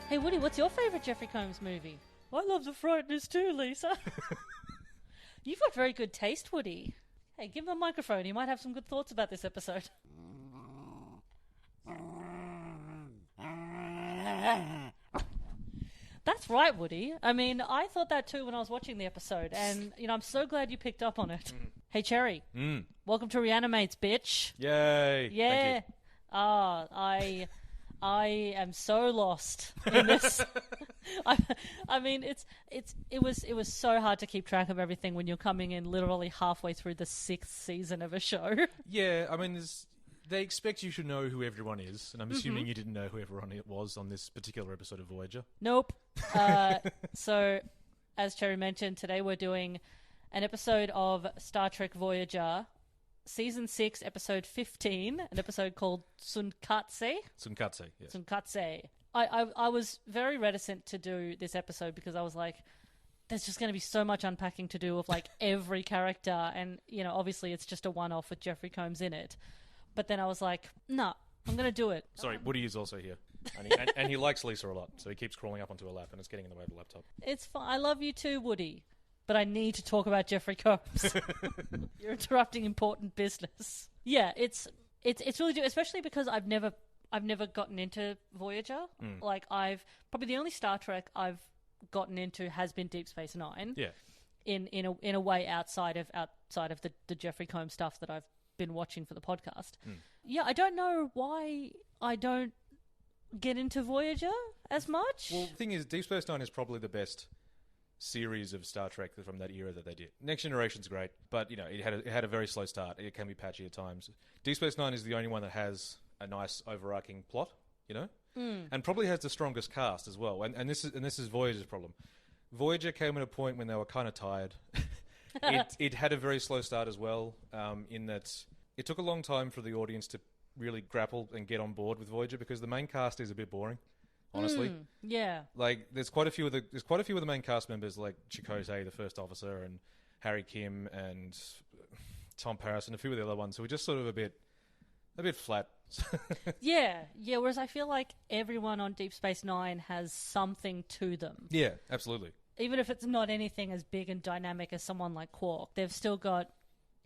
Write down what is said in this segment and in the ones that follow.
Hey, Woody, what's your favourite Jeffrey Combs movie? I love The Frighteners too, Lisa. You've got very good taste, Woody. Hey, give him a microphone. He might have some good thoughts about this episode. That's right, Woody. I mean, I thought that too when I was watching the episode, and, I'm so glad you picked up on it. Hey, Cherry. Welcome to Reanimates, bitch. Yay. Yeah. I am so lost in this. I mean, it was so hard to keep track of everything when you're coming in literally halfway through the 6th season of a show. Yeah, I mean, they expect you to know who everyone is, and I'm assuming you didn't know who everyone it was on this particular episode of Voyager. Nope. So, as Cherry mentioned, today we're doing an episode of Star Trek Voyager, Season 6, Episode 15, an episode called Tsunkatse. Tsunkatse, yes. Tsunkatse. I was very reticent to do this episode because I was like, there's just going to be so much unpacking to do of like every character, and obviously it's just a one-off with Jeffrey Combs in it. But then I was like, nah, I'm going to do it. Sorry, Woody is also here. And he likes Lisa a lot, so he keeps crawling up onto her lap and it's getting in the way of the laptop. It's fine. I love you too, Woody. But I need to talk about Jeffrey Combs. You're interrupting important business. Yeah, it's really do, especially because I've never gotten into Voyager. Like probably the only Star Trek I've gotten into has been Deep Space Nine. Yeah. In a way outside of the Jeffrey Combs stuff that I've been watching for the podcast. Yeah, I don't know why I don't get into Voyager as much. Well, the thing is, Deep Space Nine is probably the best series of Star Trek from that era that they did. Next Generation's great, but it had a very slow start. It can be patchy at times. Deep Space Nine is the only one that has a nice overarching plot, and probably has the strongest cast as well. And this is Voyager's problem. Voyager came at a point when they were kind of tired. It had a very slow start as well, in that it took a long time for the audience to really grapple and get on board with Voyager because the main cast is a bit boring. Honestly, yeah. Like, there's quite a few of the main cast members, like Chakotay, the first officer, and Harry Kim and Tom Paris, and a few of the other ones who were just sort of a bit flat. Yeah. Whereas I feel like everyone on Deep Space Nine has something to them. Yeah, absolutely. Even if it's not anything as big and dynamic as someone like Quark, they've still got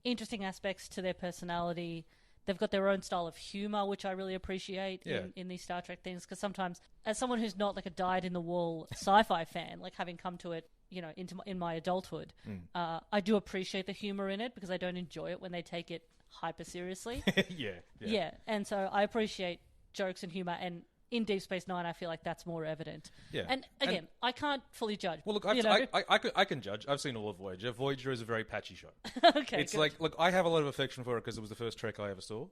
interesting aspects to their personality. They've got their own style of humour, which I really appreciate in these Star Trek things. Because sometimes, as someone who's not like a dyed-in-the-wool sci-fi fan, like having come to it, in my adulthood, I do appreciate the humour in it because I don't enjoy it when they take it hyper seriously. Yeah. And so I appreciate jokes and humour, and in Deep Space Nine, I feel like that's more evident. Yeah. And again, I can't fully judge. Well, look, I can judge. I've seen all of Voyager. Voyager is a very patchy show. Okay, it's good. like, look, I have a lot of affection for it because it was the first Trek I ever saw.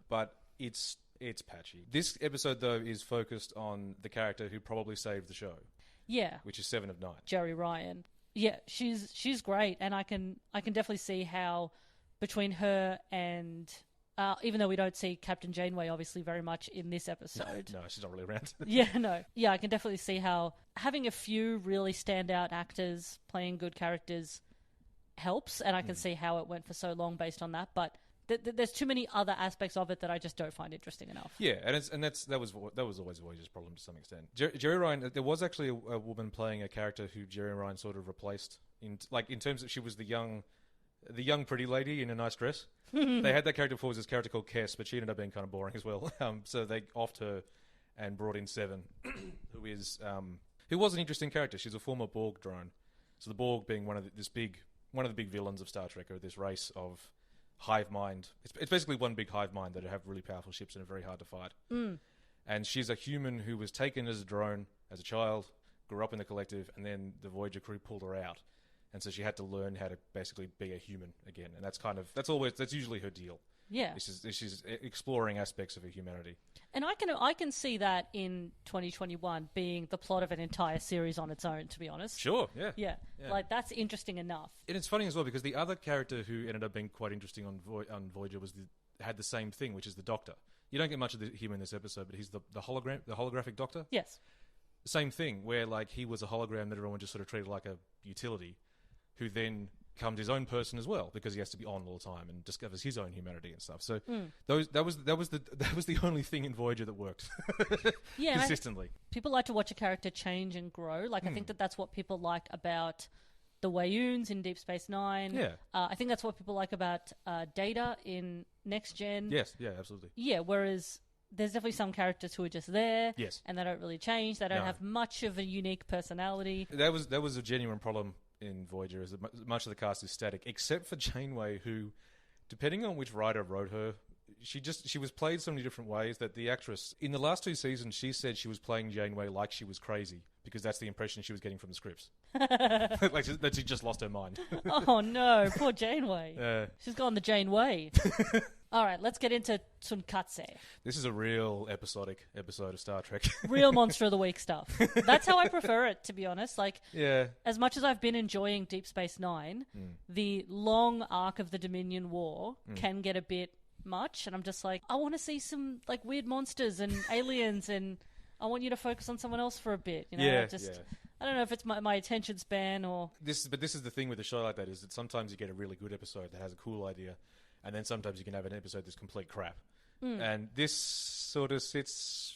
But it's patchy. This episode, though, is focused on the character who probably saved the show. Yeah. Which is Seven of Nine. Jeri Ryan. Yeah, she's great, and I can definitely see how between her and even though we don't see Captain Janeway obviously very much in this episode. No, she's not really around. I can definitely see how having a few really standout actors playing good characters helps, and I can see how it went for so long based on that. But there's too many other aspects of it that I just don't find interesting enough. Yeah, that was always Voyager's problem to some extent. Jeri Ryan, there was actually a woman playing a character who Jeri Ryan sort of replaced in terms that she was the young pretty lady in a nice dress. They had that character before, was this character called Kess, but she ended up being kind of boring as well. So they offed her and brought in Seven, who was an interesting character. She's a former Borg drone. So the Borg being one of the big villains of Star Trek, or this race of hive mind. It's basically one big hive mind that have really powerful ships and are very hard to fight. And she's a human who was taken as a drone as a child, grew up in the collective, and then the Voyager crew pulled her out. And so she had to learn how to basically be a human again. And that's usually her deal. Yeah. She's exploring aspects of her humanity. And I can see that in 2021 being the plot of an entire series on its own, to be honest. Sure, yeah. Yeah. Like, that's interesting enough. And it's funny as well because the other character who ended up being quite interesting on Voyager had the same thing, which is the Doctor. You don't get much of him in this episode, but he's the holographic Doctor. Yes. Same thing, where like he was a hologram that everyone just sort of treated like a utility, who then becomes his own person as well, because he has to be on all the time and discovers his own humanity and stuff. So that was the only thing in Voyager that worked consistently. People like to watch a character change and grow. Like I think that's what people like about the Wayuns in Deep Space Nine. Yeah. I think that's what people like about Data in Next Gen. Yes, yeah, absolutely. Yeah, whereas there's definitely some characters who are just there. Yes. And they don't really change. They don't have much of a unique personality. That was a genuine problem in Voyager, is that much of the cast is static, except for Janeway, who, depending on which writer wrote her, she was played so many different ways that the actress, in the last 2 seasons, she said she was playing Janeway like she was crazy, because that's the impression she was getting from the scripts. Like that she just lost her mind. Oh no, poor Janeway. She's gone the Jane way. All right, let's get into Tsunkatse. This is a real episodic episode of Star Trek. Real Monster of the Week stuff. That's how I prefer it, to be honest. Like, as much as I've been enjoying Deep Space Nine, the long arc of the Dominion War can get a bit much, and I'm just like, I want to see some like weird monsters and aliens, and I want you to focus on someone else for a bit. You know, I don't know if it's my attention span or But this is the thing with a show like that, is that sometimes you get a really good episode that has a cool idea, and then sometimes you can have an episode that's complete crap. And this sort of sits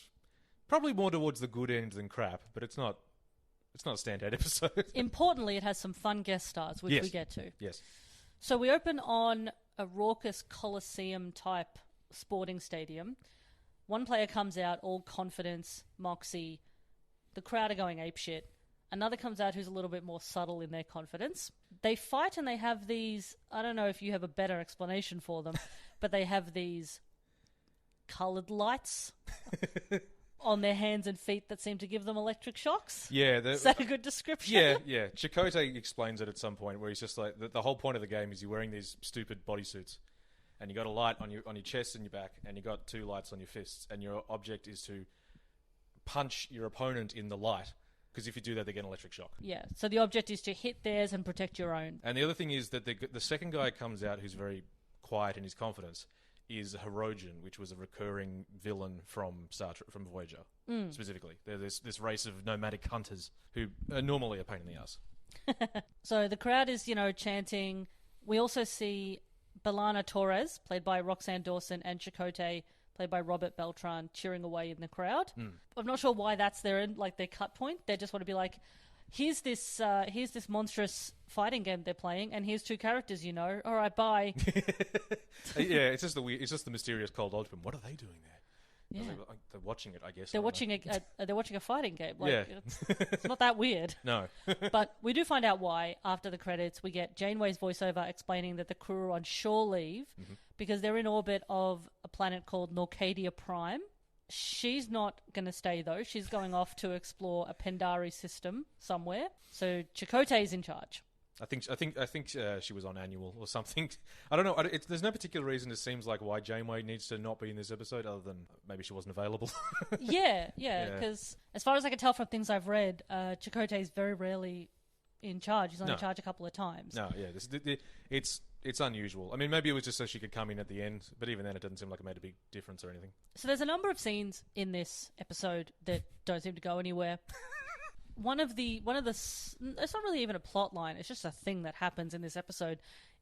probably more towards the good end than crap, but it's not a standout episode. Importantly, it has some fun guest stars, which we get to. Yes. So we open on a raucous Coliseum-type sporting stadium. One player comes out, all confidence, moxie. The crowd are going apeshit. Another comes out who's a little bit more subtle in their confidence. They fight and they have these... I don't know if you have a better explanation for them, but they have these coloured lights on their hands and feet that seem to give them electric shocks. Yeah. Is that a good description? Yeah. Chakotay explains it at some point, where he's just like, the whole point of the game is you're wearing these stupid bodysuits, and you got a light on your chest and your back, and you got 2 lights on your fists, and your object is to punch your opponent in the light, because if you do that, they get an electric shock. Yeah, so the object is to hit theirs and protect your own. And the other thing is that the second guy comes out who's very quiet in his confidence is Hirogen, which was a recurring villain from from Voyager, specifically. There's this race of nomadic hunters who are normally a pain in the ass. So the crowd is, chanting. We also see B'Elanna Torres, played by Roxanne Dawson, and Chakotay, played by Robert Beltran, cheering away in the crowd. I'm not sure why that's their cut point. They just want to be like, here's this monstrous fighting game they're playing, and here's 2 characters, All right, bye. Yeah, it's just the mysterious cold open. What are they doing there? Yeah. They're watching it, I guess. They're watching a fighting game. Yeah. It's not that weird. No. But we do find out why after the credits. We get Janeway's voiceover explaining that the crew are on shore leave because they're in orbit of a planet called Norcadia Prime. She's not going to stay, though. She's going off to explore a Pendari system somewhere. So Chakotay's in charge. I think she was on annual or something. I don't know. There's no particular reason, it seems like, why Janeway needs to not be in this episode, other than maybe she wasn't available. Yeah, because as far as I can tell from things I've read, Chakotay is very rarely in charge. He's only in charge a couple of times. No, yeah. It's unusual. I mean, maybe it was just so she could come in at the end, but even then it doesn't seem like it made a big difference or anything. So there's a number of scenes in this episode that don't seem to go anywhere. One of the it's not really even a plot line, it's just a thing that happens in this episode,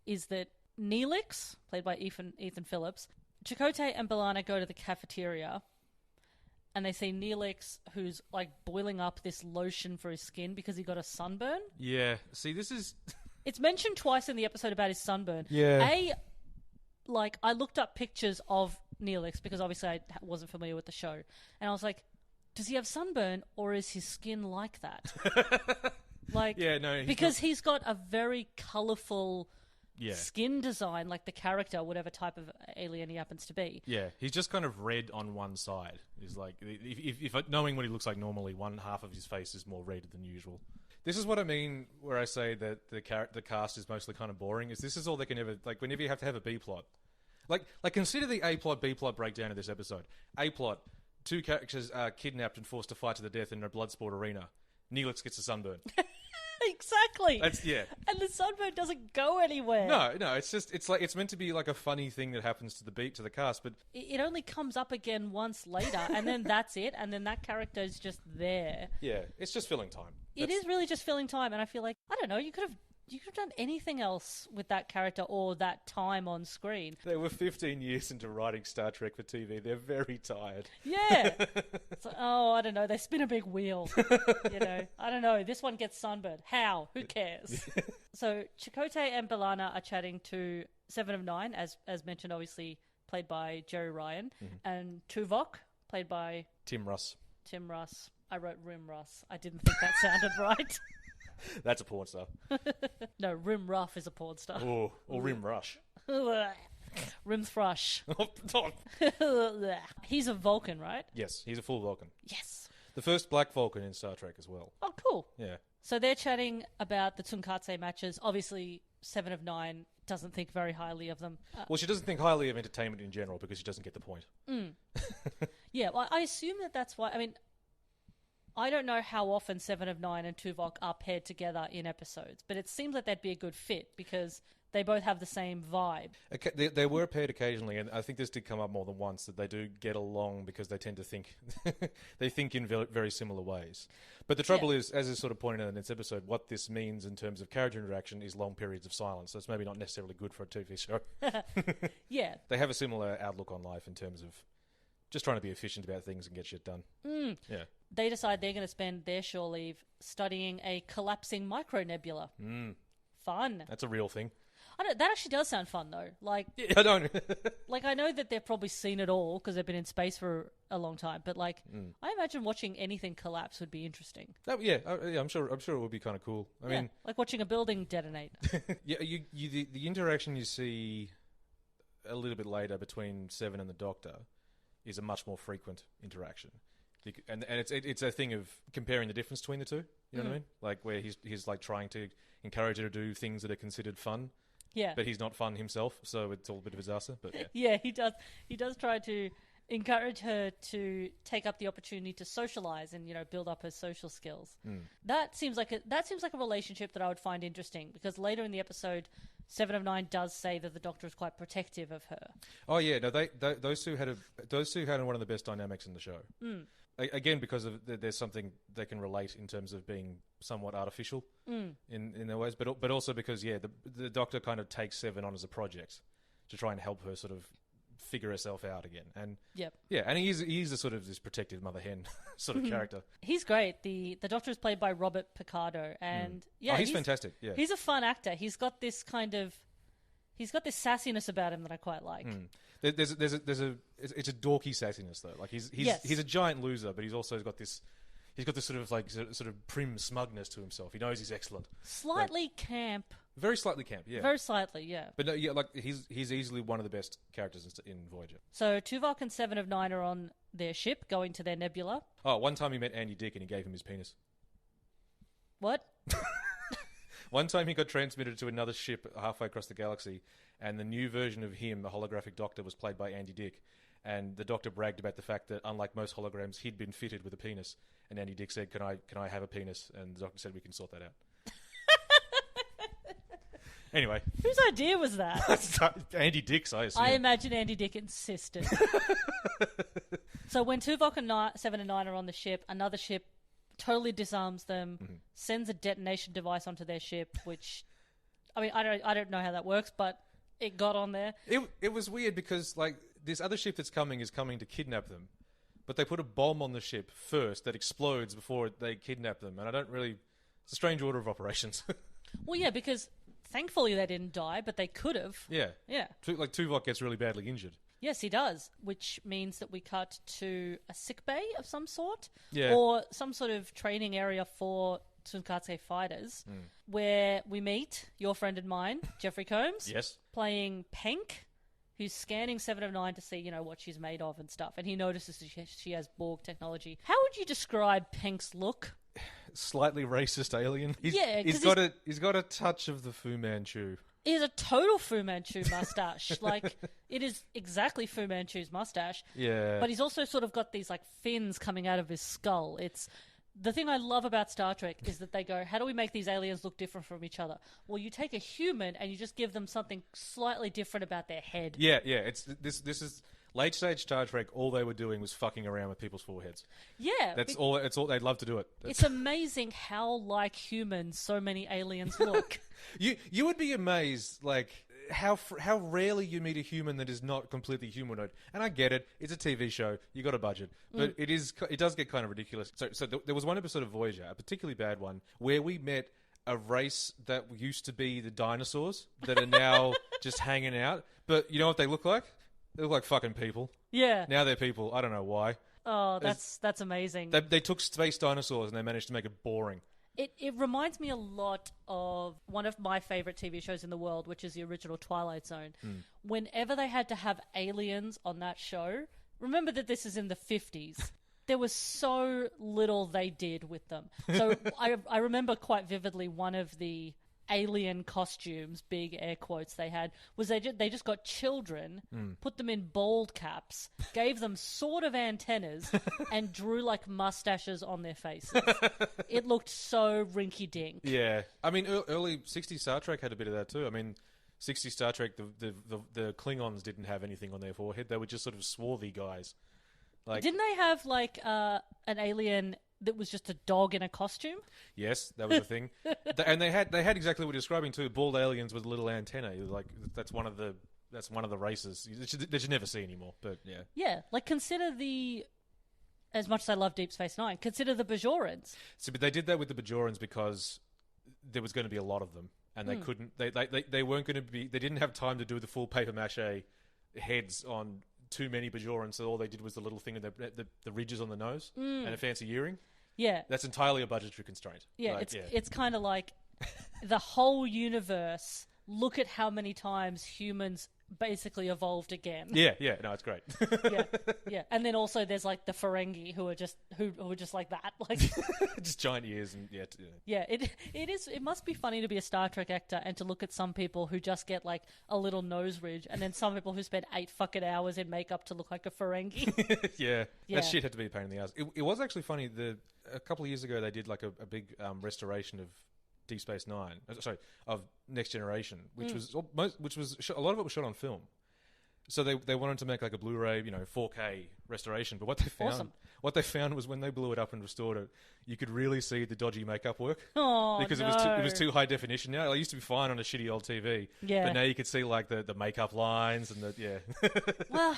is that Neelix, played by Ethan Phillips, Chakotay and B'Elanna go to the cafeteria and they see Neelix, who's like boiling up this lotion for his skin because he got a sunburn. Yeah. See, this is... It's mentioned twice in the episode about his sunburn. Yeah. I looked up pictures of Neelix because obviously I wasn't familiar with the show, and I was like, does he have sunburn, or is his skin like that? Because he's got a very colourful skin design, like the character, whatever type of alien he happens to be. Yeah, he's just kind of red on one side. He's like, if knowing what he looks like normally, one half of his face is more red than usual. This is what I mean where I say that the cast is mostly kind of boring. Is this is all they can ever, like, whenever you have to have a B plot, like consider the A plot B plot breakdown of this episode. A plot. 2 characters are kidnapped and forced to fight to the death in a bloodsport arena. Neelix gets a sunburn. Exactly. Yeah. And the sunburn doesn't go anywhere. No. It's meant to be like a funny thing that happens to the cast, but it only comes up again once later, and then that's it. And then that character is just there. Yeah, it's just filling time. It is really just filling time, and I feel like, I don't know, you could have you could have done anything else with that character or that time on screen. They were 15 years into writing Star Trek for TV. They're very tired. Yeah. It's like, oh, I don't know. They spin a big wheel. I don't know. This one gets sunburned. How? Who cares? So Tsunkatse and B'Elanna are chatting to Seven of Nine, as mentioned, obviously played by Jerry Ryan, and Tuvok, played by Tim Russ. I wrote Rim Russ. I didn't think that sounded right. That's a porn star. No, Rim Ruff is a porn star. Oh, or Rim Rush. Rim Thrush. Oh. He's a Vulcan, right? Yes, he's a full Vulcan. Yes. The first black Vulcan in Star Trek as well. Oh, cool. Yeah. So they're chatting about the Tsunkatse matches. Obviously, Seven of Nine doesn't think very highly of them. Well, she doesn't think highly of entertainment in general because she doesn't get the point. Yeah, well, I assume that's why. I mean, I don't know how often Seven of Nine and Tuvok are paired together in episodes, but it seems like they'd be a good fit because they both have the same vibe. Okay, they were paired occasionally, and I think this did come up more than once, that they do get along because they tend to think they think in very, very similar ways. But the trouble is, as is sort of pointed out in this episode, what this means in terms of character interaction is long periods of silence. So it's maybe not necessarily good for a TV show. Yeah. They have a similar outlook on life in terms of just trying to be efficient about things and get shit done. Yeah. They decide they're going to spend their shore leave studying a collapsing micronebula. Fun. That's a real thing. That actually does sound fun, though. Like, yeah, I don't. Like, I know that they've probably seen it all because they've been in space for a long time. But like, I imagine watching anything collapse would be interesting. I'm sure it would be kind of cool. I mean, like watching a building detonate. Yeah, the interaction you see a little bit later between Seven and the Doctor is a much more frequent interaction, and it's a thing of comparing the difference between the two. You know what I mean? Like where he's like trying to encourage her to do things that are considered fun. Yeah. But he's not fun himself, so it's all a bit of a disaster. But yeah. Yeah, he does. He does try to encourage her to take up the opportunity to socialize and build up her social skills. That seems like a relationship that I would find interesting because later in the episode, Seven of Nine does say that the Doctor is quite protective of her. Oh yeah, no, those two had one of the best dynamics in the show. Again, because there's something they can relate in terms of being somewhat artificial in their ways, but also because the Doctor kind of takes Seven on as a project to try and help her sort of figure herself out again, and and he's a sort of this protective mother hen sort of character. He's great. The Doctor is played by Robert Picardo, and he's fantastic. Yeah, he's a fun actor. He's got this sassiness about him that I quite like. It's a dorky sassiness though. Like he's a giant loser, but he's also got this. He's got this sort of prim smugness to himself. He knows he's excellent. Slightly camp. Very slightly camp, yeah. Very slightly, yeah. But no, yeah, like he's easily one of the best characters in Voyager. So Tuvok and Seven of Nine are on their ship going to their nebula. Oh, one time he met Andy Dick and he gave him his penis. What? One time he got transmitted to another ship halfway across the galaxy, and the new version of him, the holographic Doctor, was played by Andy Dick. And the Doctor bragged about the fact that, unlike most holograms, he'd been fitted with a penis. And Andy Dick said, "Can I have a penis?" And the Doctor said, "We can sort that out." Anyway, whose idea was that? Andy Dick's, I assume. I imagine Andy Dick insisted. So when Tuvok and Seven and Nine are on the ship, another ship totally disarms them, sends a detonation device onto their ship, which, I mean, I don't know how that works, but it got on there. It was weird because like this other ship that's coming is coming to kidnap them, but they put a bomb on the ship first that explodes before they kidnap them, and I don't really. It's a strange order of operations. Well, yeah, because thankfully they didn't die, but they could have. Yeah. Yeah. Like Tuvok gets really badly injured. Yes, he does, which means that we cut to a sick bay of some sort, or some sort of training area for Tsunkatse fighters, where we meet your friend and mine, Jeffrey Combs, yes, playing Penk, who's scanning Seven of Nine to see, what she's made of and stuff, and he notices that she has Borg technology. How would you describe Penk's look? Slightly racist alien. He's got a touch of the Fu Manchu. He has a total Fu Manchu mustache. Like, it is exactly Fu Manchu's mustache. Yeah. But he's also sort of got these, like, fins coming out of his skull. It's... The thing I love about Star Trek is that they go, how do we make these aliens look different from each other? Well, you take a human and you just give them something slightly different about their head. Yeah. This is... Late stage Star Trek, all they were doing was fucking around with people's foreheads. Yeah. That's all. It's all they'd love to do it. It's amazing how like humans so many aliens look. You would be amazed, like how rarely you meet a human that is not completely humanoid. And I get it; it's a TV show. You got a budget, but it does get kind of ridiculous. So there was one episode of Voyager, a particularly bad one, where we met a race that used to be the dinosaurs that are now just hanging out. But you know what they look like? They look like fucking people. Yeah. Now they're people. I don't know why. Oh, that's amazing. They took space dinosaurs and they managed to make it boring. It reminds me a lot of one of my favorite TV shows in the world, which is the original Twilight Zone. Whenever they had to have aliens on that show, remember that this is in the 50s. There was so little they did with them. So I remember quite vividly one of the alien costumes, big air quotes they had, was they just got children, put them in bald caps, gave them sort of antennas, and drew like mustaches on their faces. It looked so rinky-dink. Yeah. I mean, early 60s Star Trek had a bit of that too. I mean, 60s Star Trek, the Klingons didn't have anything on their forehead. They were just sort of swarthy guys. Like, didn't they have like an alien that was just a dog in a costume? Yes, that was a thing. And they had exactly what you're describing too. Bald aliens with little antennae. Like that's one of the races that you never see anymore. But yeah, yeah. Like consider as much as I love Deep Space Nine, consider the Bajorans. So, but they did that with the Bajorans because there was going to be a lot of them, and they couldn't. They weren't going to be. They didn't have time to do the full paper mache heads on too many Bajorans, so all they did was the little thing in the ridges on the nose and a fancy earring. Yeah. That's entirely a budgetary constraint. Yeah, it's kind of like the whole universe, look at how many times humans basically evolved again. Yeah, no, it's great. yeah. And then also there's like the Ferengi who are just like that. Like just giant ears and Yeah, it must be funny to be a Star Trek actor and to look at some people who just get like a little nose ridge and then some people who spend 8 fucking hours in makeup to look like a Ferengi. yeah. That shit had to be a pain in the ass. It was actually funny. A couple of years ago they did like a big restoration of Deep Space Nine, of Next Generation, which was a lot of it was shot on film. So they wanted to make like a Blu-ray, 4K restoration. But what they found was when they blew it up and restored it, you could really see the dodgy makeup work. Oh, because it was too high definition. Now it used to be fine on a shitty old TV. Yeah. But now you could see like the makeup lines and Well,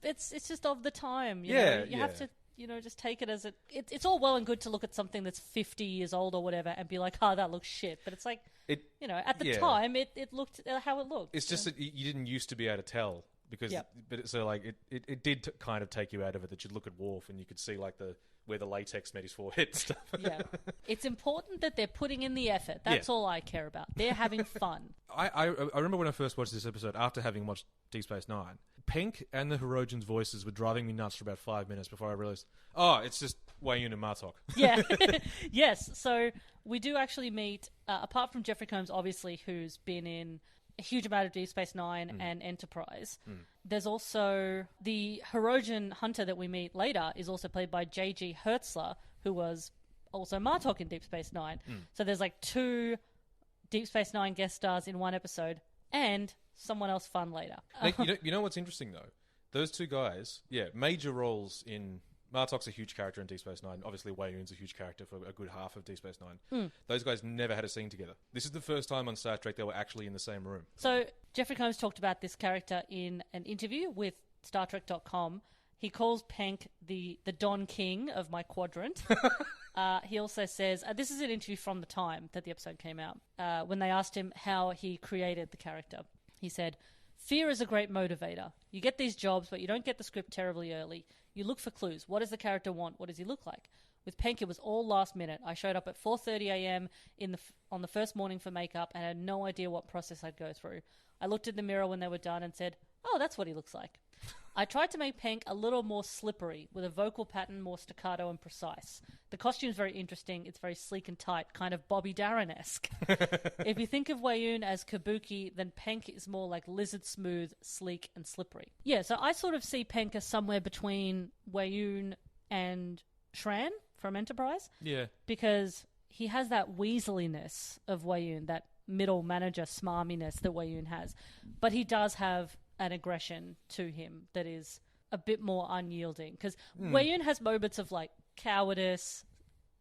it's just of the time. You have to. Just take it as it's all well and good to look at something that's 50 years old or whatever and be like, that looks shit. But it's like, at the time, it looked how it looked. It's just that you didn't used to be able to tell because, it did kind of take you out of it that you'd look at Worf and you could see like where the latex met his forehead and stuff. Yeah. It's important that they're putting in the effort. That's all I care about. They're having fun. I remember when I first watched this episode after having watched Deep Space Nine, Penk and the Hirogens' voices were driving me nuts for about 5 minutes before I realised, it's just Weyoun and Martok. Yeah. Yes. So we do actually meet, apart from Jeffrey Combs, obviously, who's been in a huge amount of Deep Space Nine and Enterprise. There's also the Hirogen hunter that we meet later is also played by J.G. Hertzler, who was also Martok in Deep Space Nine. So there's like 2 Deep Space Nine guest stars in one episode and someone else fun later. You know what's interesting though? Those 2 guys, major roles in... Martok's a huge character in Deep Space Nine. Obviously, Weyoun's a huge character for a good half of Deep Space Nine. Those guys never had a scene together. This is the first time on Star Trek they were actually in the same room. So Jeffrey Combs talked about this character in an interview with StarTrek.com. He calls Penk the Don King of my quadrant. He also says, this is an interview from the time that the episode came out, when they asked him how he created the character. He said, "Fear is a great motivator. You get these jobs, but you don't get the script terribly early. You look for clues. What does the character want? What does he look like?" With Penk, it was all last minute. I showed up at 4:30 a.m. on the first morning for makeup and had no idea what process I'd go through. I looked in the mirror when they were done and said, that's what he looks like. I tried to make Penk a little more slippery, with a vocal pattern more staccato and precise. The costume's very interesting. It's very sleek and tight, kind of Bobby Darin-esque. If you think of Weyoun as kabuki, then Penk is more like lizard smooth, sleek, and slippery. Yeah, so I sort of see Penk as somewhere between Weyoun and Shran from Enterprise. Yeah. Because he has that weaseliness of Weyoun, that middle manager smarminess that Weyoun has. But he does have an aggression to him that is a bit more unyielding. Because Wei-Yun has moments of, like, cowardice.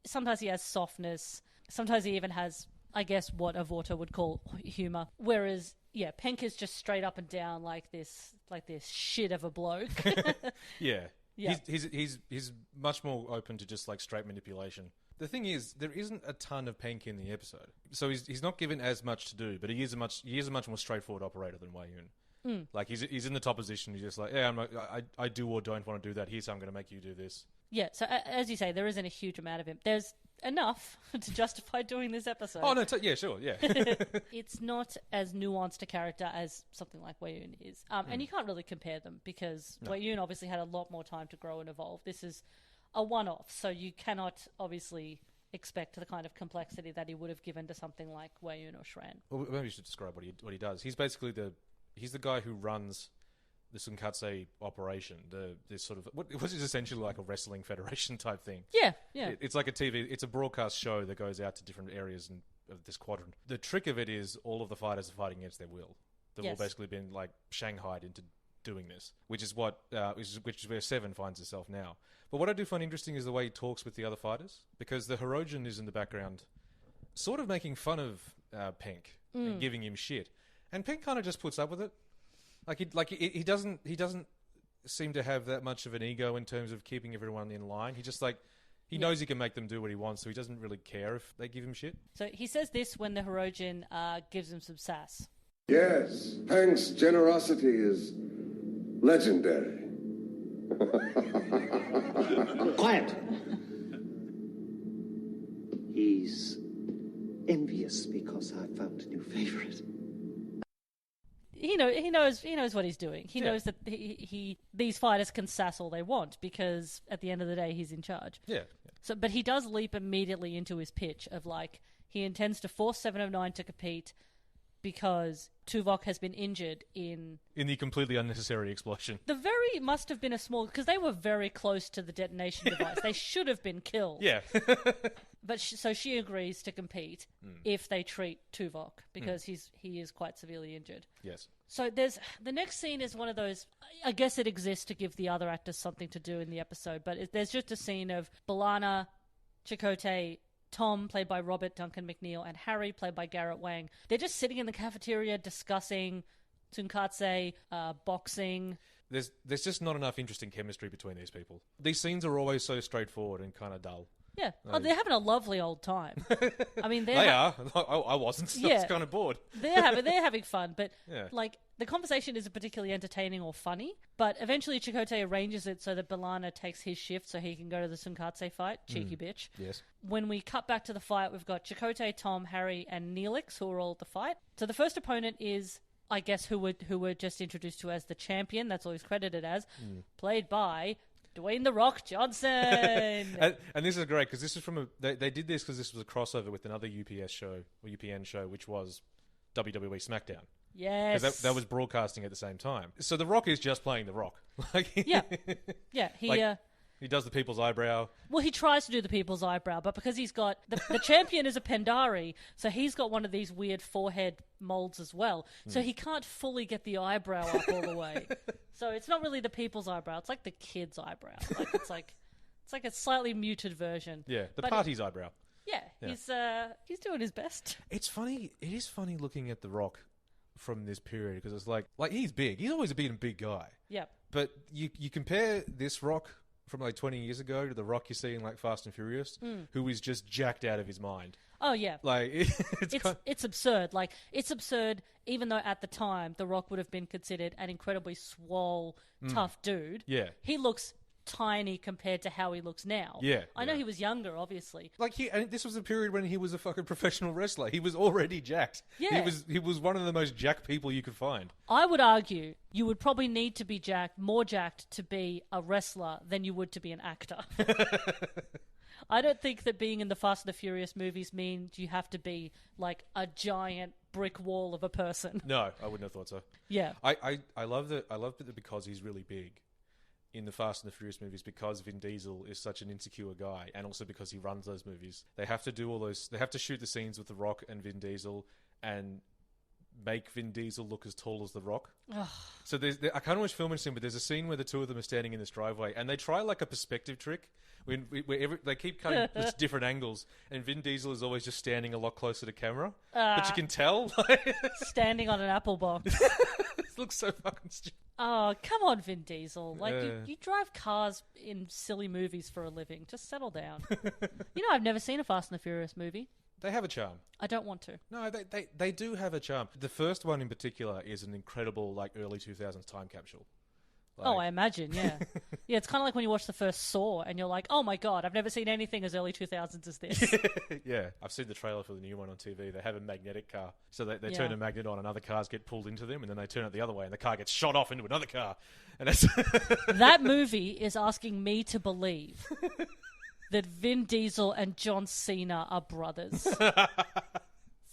Sometimes he has softness. Sometimes he even has, I guess, what a Vorta would call humor. Whereas, yeah, Penk is just straight up and down like this shit of a bloke. Yeah. Yeah. He's much more open to just, like, straight manipulation. The thing is, there isn't a ton of Penk in the episode, so he's not given as much to do. But he is a much more straightforward operator than Wei-Yun. Like he's in the top position. He's just like, yeah, I do or don't want to do that. Here's how I'm going to make you do this. Yeah. So as you say, there isn't a huge amount of him. There's enough to justify doing this episode. Oh no, yeah, sure, yeah. It's not as nuanced a character as something like Wei-Yun is, and you can't really compare them because Wei-Yun obviously had a lot more time to grow and evolve. This is a one-off, so you cannot obviously expect the kind of complexity that he would have given to something like Wei-Yun or Shran. Well, maybe you should describe what he does. He's basically he's the guy who runs the Tsunkatse operation. This sort of what is essentially like a wrestling federation type thing. Yeah. It's like it's a broadcast show that goes out to different areas of this quadrant. The trick of it is all of the fighters are fighting against their will. They've all basically been like shanghaied into doing this, which is where Seven finds herself now. But what I do find interesting is the way he talks with the other fighters, because the Hirogen is in the background, sort of making fun of Penk and giving him shit, and Penk kind of just puts up with it. He doesn't seem to have that much of an ego in terms of keeping everyone in line. He just he knows he can make them do what he wants, so he doesn't really care if they give him shit. So he says this when the Hirogen gives him some sass. Yes, Penk's generosity is legendary. Quiet! He's envious because I found a new favorite. He knows what he's doing. He knows that these fighters can sass all they want because at the end of the day he's in charge. Yeah. So, but he does leap immediately into his pitch of like he intends to force 7 of 9 to compete because Tuvok has been injured in the completely unnecessary explosion. The very must have been a small because they were very close to the detonation device. They should have been killed. Yeah. But so she agrees to compete if they treat Tuvok because he is quite severely injured. Yes. So the next scene is one of those. I guess it exists to give the other actors something to do in the episode, but there's just a scene of B'Elanna, Chakotay, Tom, played by Robert Duncan McNeil, and Harry, played by Garrett Wang. They're just sitting in the cafeteria discussing Tsunkatse, boxing. There's just not enough interesting chemistry between these people. These scenes are always so straightforward and kind of dull. Yeah. They're having a lovely old time. I mean, they are. I wasn't. So I was kind of bored. They're having fun, but like the conversation isn't particularly entertaining or funny. But eventually, Chakotay arranges it so that B'Elanna takes his shift so he can go to the Tsunkatse fight. Cheeky bitch. Yes. When we cut back to the fight, we've got Chakotay, Tom, Harry, and Neelix who are all at the fight. So the first opponent is, I guess, who we're just introduced to as the champion. That's all he's credited as, played by Dwayne "The Rock" Johnson. and this is great because this is they did this because this was a crossover with another UPS show or UPN show, which was WWE SmackDown. Yes, because that was broadcasting at the same time. So The Rock is just playing The Rock. Yeah. He does the people's eyebrow. Well, he tries to do the people's eyebrow, but because he's got the champion is a Pendari, so he's got one of these weird forehead molds as well. So he can't fully get the eyebrow up all the way. So it's not really the people's eyebrow; it's like the kid's eyebrow. It's like a slightly muted version. Yeah, the party's eyebrow. Yeah, he's doing his best. It's funny. It is funny looking at The Rock from this period because it's like he's big. He's always been a big guy. Yeah. But you compare this Rock from like 20 years ago to the Rock you see in like Fast and Furious, who is just jacked out of his mind. Oh yeah, like it's absurd. Like it's absurd, even though at the time The Rock would have been considered an incredibly swole, tough dude. Yeah, he looks tiny compared to how he looks now. Yeah, I know he was younger, obviously. And this was a period when he was a fucking professional wrestler. He was already jacked. Yeah, he was one of the most jacked people you could find. I would argue you would probably need to be more jacked to be a wrestler than you would to be an actor. I don't think that being in the Fast and the Furious movies means you have to be like a giant brick wall of a person. No, I wouldn't have thought so. Yeah, I love that because he's really big in the Fast and the Furious movies, because Vin Diesel is such an insecure guy, and also because he runs those movies. They have to do all those. They have to shoot the scenes with The Rock and Vin Diesel, and make Vin Diesel look as tall as The Rock. So I can't always film this scene, but there's a scene where the two of them are standing in this driveway, and they try like a perspective trick. They keep cutting with different angles, and Vin Diesel is always just standing a lot closer to camera. But you can tell. Standing on an apple box. It looks so fucking stupid. Oh, come on, Vin Diesel. Like, you drive cars in silly movies for a living. Just settle down. I've never seen a Fast and the Furious movie. They have a charm. I don't want to. No, they do have a charm. The first one in particular is an incredible, like, early 2000s time capsule. I imagine, yeah. Yeah, it's kind of like when you watch the first Saw and you're like, oh my God, I've never seen anything as early 2000s as this. Yeah, I've seen the trailer for the new one on TV. They have a magnetic car. So they turn a magnet on and other cars get pulled into them, and then they turn it the other way and the car gets shot off into another car. And that's That movie is asking me to believe that Vin Diesel and John Cena are brothers.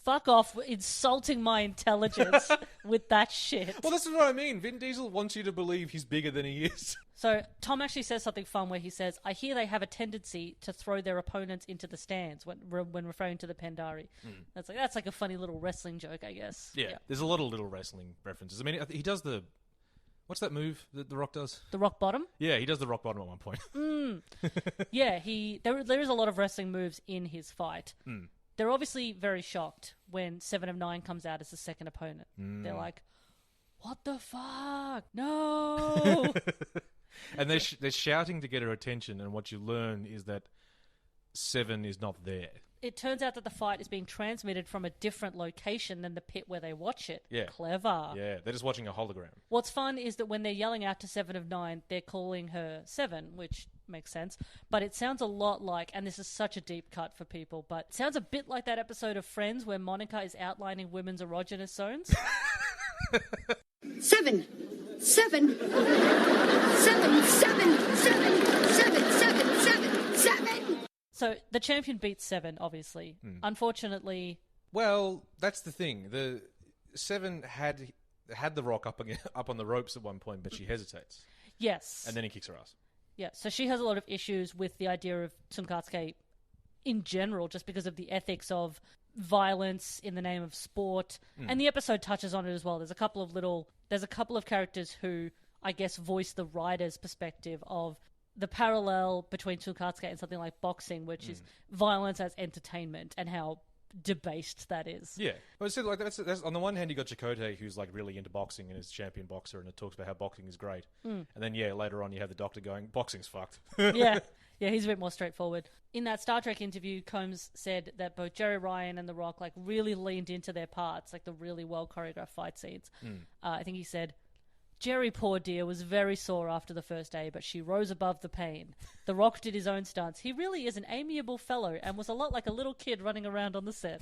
Fuck off insulting my intelligence with that shit. Well, this is what I mean. Vin Diesel wants you to believe he's bigger than he is. So Tom actually says something fun where he says, I hear they have a tendency to throw their opponents into the stands when referring to the Pandari. That's like a funny little wrestling joke, I guess. Yeah. There's a lot of little wrestling references. I mean, he does the... What's that move that The Rock does? The rock bottom? Yeah, he does the rock bottom at one point. Yeah, there is a lot of wrestling moves in his fight. They're obviously very shocked when 7 of 9 comes out as the second opponent. They're like, what the fuck? No! And they're shouting to get her attention, and what you learn is that 7 is not there. It turns out that the fight is being transmitted from a different location than the pit where they watch it. Yeah. Clever. Yeah, they're just watching a hologram. What's fun is that when they're yelling out to 7 of 9, they're calling her 7, which makes sense. But it sounds a lot like, and this is such a deep cut for people, but it sounds a bit like that episode of Friends where Monica is outlining women's erogenous zones. 7, 7, 7, 7, 7, 7, 7, 7. So the champion beats 7, obviously. Unfortunately... Well, that's the thing. The 7 had The Rock up on the ropes at one point, but she hesitates. Yes. And then he kicks her ass. Yeah, so she has a lot of issues with the idea of Tsunkatse in general, just because of the ethics of violence in the name of sport. And the episode touches on it as well. There's a couple of characters who, I guess, voice the writer's perspective of the parallel between Tsunkatse and something like boxing, which is violence as entertainment, and how debased that is. Yeah. Well, so, like, that's on the one hand, you got Chakotay, who's like really into boxing and is a champion boxer, and it talks about how boxing is great. And then, later on, you have the doctor going, boxing's fucked. Yeah, he's a bit more straightforward. In that Star Trek interview, Combs said that both Jerry Ryan and The Rock like really leaned into their parts, like the really well choreographed fight scenes. I think he said, Jerry, poor dear, was very sore after the first day, but she rose above the pain. The Rock did his own stunts. He really is an amiable fellow and was a lot like a little kid running around on the set.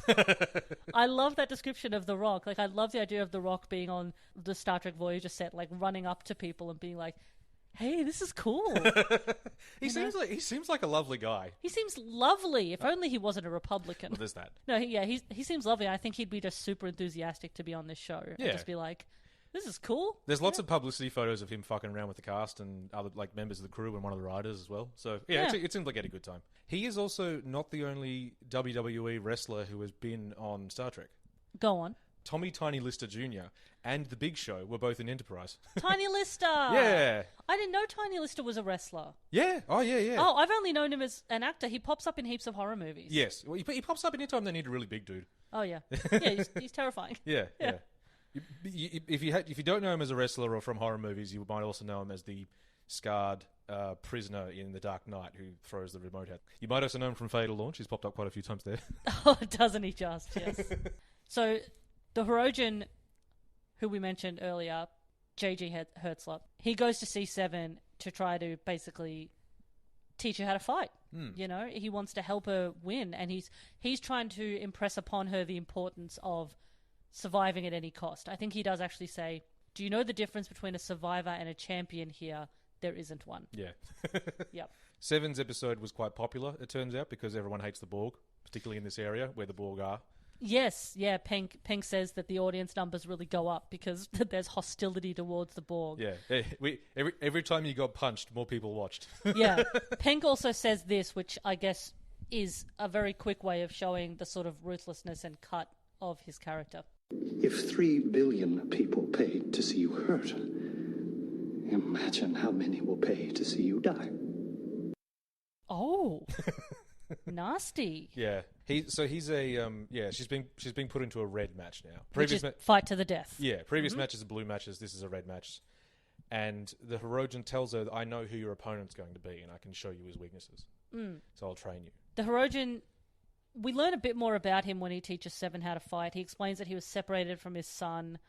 I love that description of The Rock. Like, I love the idea of The Rock being on the Star Trek Voyager set, like running up to people and being like, hey, this is cool. He seems like a lovely guy. He seems lovely. If only he wasn't a Republican. Well, there's that. No, he seems lovely. I think he'd be just super enthusiastic to be on this show. Yeah. And just be like, this is cool. There's lots of publicity photos of him fucking around with the cast and other like members of the crew and one of the writers as well. So it seems like he had a good time. He is also not the only WWE wrestler who has been on Star Trek. Go on. Tommy Tiny Lister Jr. and The Big Show were both in Enterprise. Tiny Lister! Yeah. I didn't know Tiny Lister was a wrestler. Yeah. Oh, yeah. Oh, I've only known him as an actor. He pops up in heaps of horror movies. Yes. Well, he pops up anytime they need a really big dude. Oh, yeah. Yeah, he's terrifying. Yeah. If you don't know him as a wrestler or from horror movies, you might also know him as the scarred prisoner in The Dark Knight who throws the remote at. You might also know him from Fatal Launch. He's popped up quite a few times there. Oh, doesn't he just? Yes. So, the Hirogen, who we mentioned earlier, J.G. Hertzler, he goes to C7 to try to basically teach her how to fight. You know, he wants to help her win, and he's trying to impress upon her the importance of surviving at any cost. I think he does actually say, do you know the difference between a survivor and a champion here? There isn't one. Yeah. Yep. 7's episode was quite popular, it turns out, because everyone hates the Borg, particularly in this area where the Borg are. Yes, yeah, Penk says that the audience numbers really go up because there's hostility towards the Borg. Yeah, every time you got punched, more people watched. Yeah. Penk also says this, which I guess is a very quick way of showing the sort of ruthlessness and cut of his character. If 3 billion people paid to see you hurt, imagine how many will pay to see you die. Oh, nasty. Yeah. She's been put into a red match now. Which is fight to the death. Yeah, previous matches are blue matches. This is a red match. And the Hirogen tells her, I know who your opponent's going to be, and I can show you his weaknesses. So I'll train you. The Hirogen, we learn a bit more about him when he teaches Seven how to fight. He explains that he was separated from his son,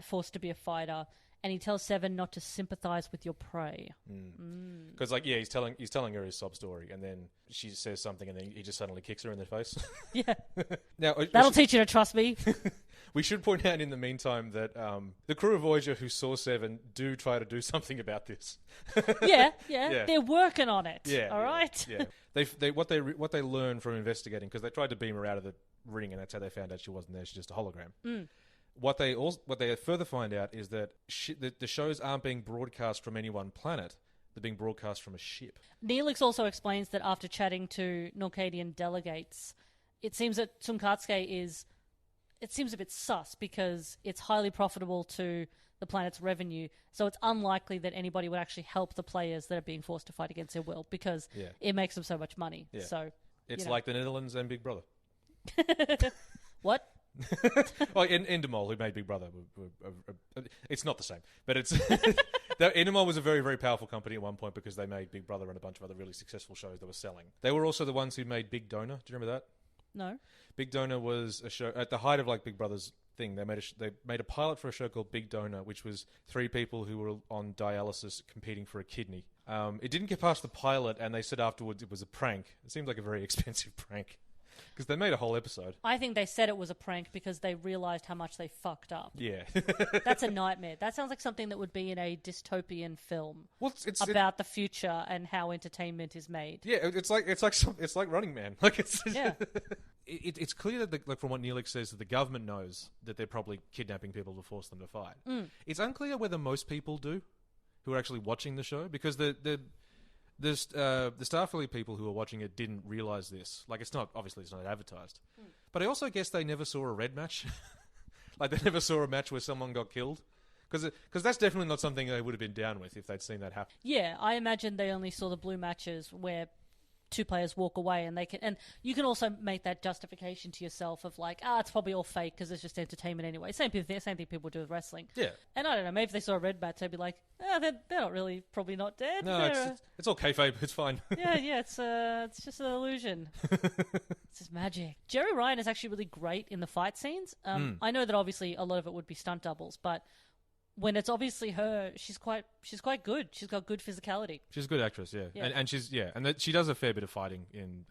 forced to be a fighter, and he tells Seven not to sympathize with your prey. Because, he's telling her his sob story, and then she says something, and then he just suddenly kicks her in the face. Yeah. Now that'll teach you to trust me. We should point out in the meantime that the crew of Voyager who saw Seven do try to do something about this. Yeah. They're working on it. Yeah. All right. Yeah. What they learn from investigating, because they tried to beam her out of the ring, and that's how they found out she wasn't there. She's just a hologram. What they further find out is that the shows aren't being broadcast from any one planet. They're being broadcast from a ship. Neelix also explains that after chatting to Norcadian delegates, it seems that Tsunkatse seems a bit sus because it's highly profitable to the planet's revenue, so it's unlikely that anybody would actually help the players that are being forced to fight against their will because it makes them so much money. Yeah. So it's like the Netherlands and Big Brother. What? Well, Endemol, who made Big Brother, it's not the same, but it's Endemol was a very, very powerful company at one point because they made Big Brother and a bunch of other really successful shows that were selling. They were also the ones who made Big Donor. Do you remember that? No. Big Donor was a show at the height of Big Brother's thing. They made a pilot for a show called Big Donor, which was 3 people who were on dialysis competing for a kidney. It didn't get past the pilot, and they said afterwards it was a prank. It seemed like a very expensive prank. Because they made a whole episode. I think they said it was a prank because they realised how much they fucked up. Yeah. That's a nightmare. That sounds like something that would be in a dystopian film about the future and how entertainment is made. Yeah, it's like Running Man. It's clear that from what Neelix says that the government knows that they're probably kidnapping people to force them to fight. It's unclear whether most people do who are actually watching the show because the Starfleet people who were watching it didn't realise this. It's not advertised. But I also guess they never saw a red match. They never saw a match where someone got killed. Because that's definitely not something they would have been down with if they'd seen that happen. Yeah, I imagine they only saw the blue matches where 2 players walk away and you can also make that justification to yourself of it's probably all fake because it's just entertainment anyway. Same thing people do with wrestling. Yeah. And I don't know, maybe if they saw a red match, they'd be like, they're not really, probably not dead. No, it's all kayfabe. It's fine. Yeah, it's just an illusion. It's just magic. Jerry Ryan is actually really great in the fight scenes. I know that obviously a lot of it would be stunt doubles, but when it's obviously her, she's quite good. She's got good physicality. She's a good actress, yeah. And she does a fair bit of fighting in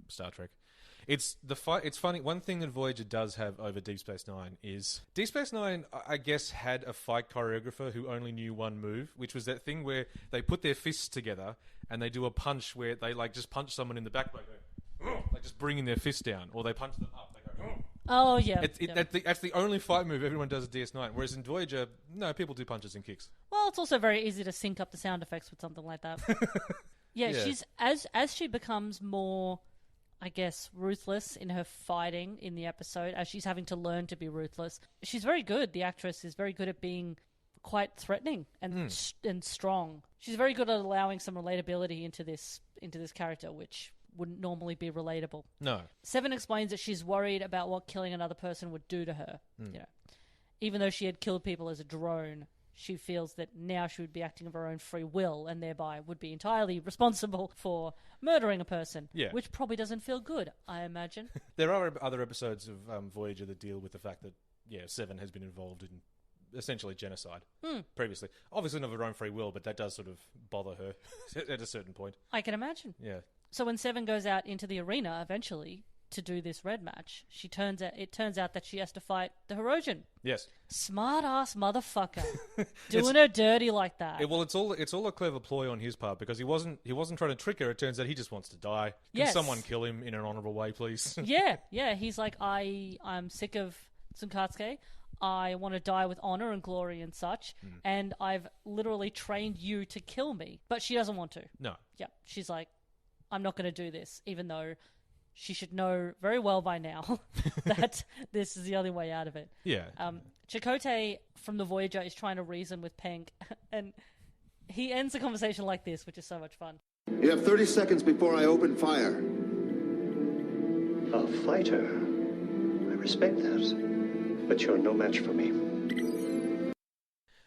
Star Trek. It's funny. One thing that Voyager does have over Deep Space Nine is Deep Space Nine, I guess, had a fight choreographer who only knew one move, which was that thing where they put their fists together and they do a punch where they just punch someone in the back by going, just bringing their fist down, or they punch them up. They go, oh yeah. That's the only fight move everyone does at DS9. Whereas in Voyager, no, people do punches and kicks. Well, it's also very easy to sync up the sound effects with something like that. Yeah, she's as she becomes more, I guess, ruthless in her fighting in the episode, as she's having to learn to be ruthless. She's very good. The actress is very good at being quite threatening and strong. She's very good at allowing some relatability into this character, which wouldn't normally be relatable. No. Seven explains that she's worried about what killing another person would do to her. Even though she had killed people as a drone, she feels that now she would be acting of her own free will and thereby would be entirely responsible for murdering a person, which probably doesn't feel good, I imagine. There are other episodes of Voyager that deal with the fact that, Seven has been involved in essentially genocide previously. Obviously not of her own free will, but that does sort of bother her at a certain point. I can imagine. Yeah. So when Seven goes out into the arena eventually to do this red match, it turns out that she has to fight the Hirogen. Yes. Smart ass motherfucker. Doing her dirty like that. It's all a clever ploy on his part because he wasn't trying to trick her. It turns out he just wants to die. Can someone kill him in an honourable way, please? Yeah. He's like, I'm sick of Tsunkatse. I want to die with honour and glory and such, and I've literally trained you to kill me. But she doesn't want to. No. Yeah. She's like, I'm not going to do this, even though she should know very well by now that this is the only way out of it. Yeah. Tsunkatse from the Voyager is trying to reason with Penk, and he ends the conversation like this, which is so much fun. You have 30 seconds before I open fire. A fighter. I respect that. But you're no match for me.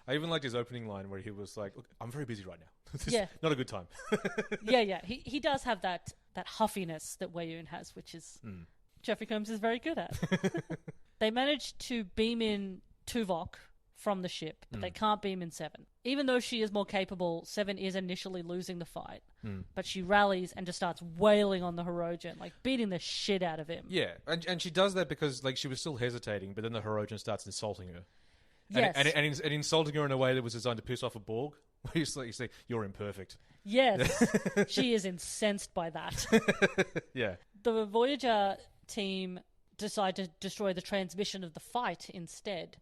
I even liked his opening line where he was like, "Look, I'm very busy right now. This is Yeah. not a good time." Yeah. He does have that huffiness that Wei-Yun has, which is Jeffrey Combs is very good at. They managed to beam in Tuvok from the ship, but they can't beam in Seven. Even though she is more capable, Seven is initially losing the fight, but she rallies and just starts wailing on the Hirogen, like beating the shit out of him. Yeah, and she does that because like she was still hesitating, but then the Hirogen starts insulting her. Yes. And insulting her in a way that was designed to piss off a Borg. Where you say, "You're imperfect." Yes. She is incensed by that. Yeah. The Voyager team decide to destroy the transmission of the fight instead.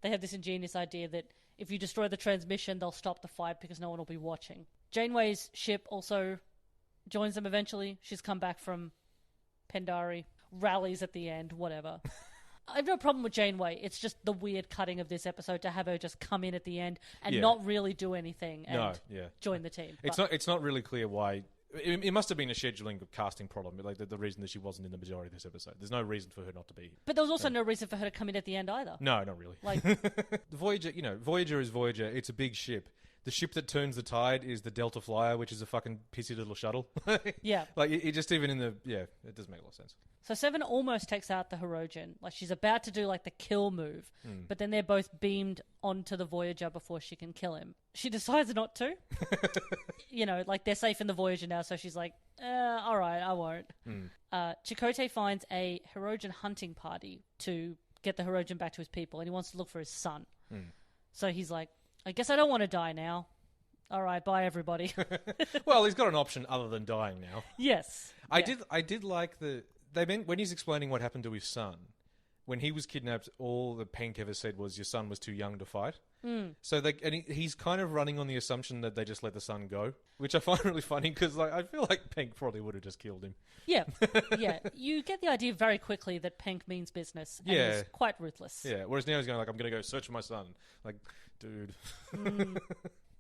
They have this ingenious idea that if you destroy the transmission, they'll stop the fight because no one will be watching. Janeway's ship also joins them eventually. She's come back from Pendari, rallies at the end, whatever. I have no problem with Janeway. It's just the weird cutting of this episode to have her just come in at the end and not really do anything and join the team. It's not really clear why. It must have been a scheduling casting problem, like the reason that she wasn't in the majority of this episode. There's no reason for her not to be. But there was also no reason for her to come in at the end either. No, not really. Like the Voyager, Voyager is Voyager. It's a big ship. The ship that turns the tide is the Delta Flyer, which is a fucking pissy little shuttle. Yeah. Like, it just even in the... Yeah, it doesn't make a lot of sense. So Seven almost takes out the Hirogen. Like, she's about to do, like, the kill move. But then they're both beamed onto the Voyager before she can kill him. She decides not to. Like, they're safe in the Voyager now, so she's like, all right, I won't. Tsunkatse finds a Hirogen hunting party to get the Hirogen back to his people, and he wants to look for his son. So he's like, I guess I don't want to die now. All right, bye everybody. Well, he's got an option other than dying now. Yes. I did like when he's explaining what happened to his son, when he was kidnapped, all the Penk ever said was your son was too young to fight. So he's kind of running on the assumption that they just let the son go, which I find really funny because I feel like Penk probably would have just killed him. Yeah. You get the idea very quickly that Penk means business and is quite ruthless. Yeah, whereas now he's going like, I'm going to go search for my son. Like, dude.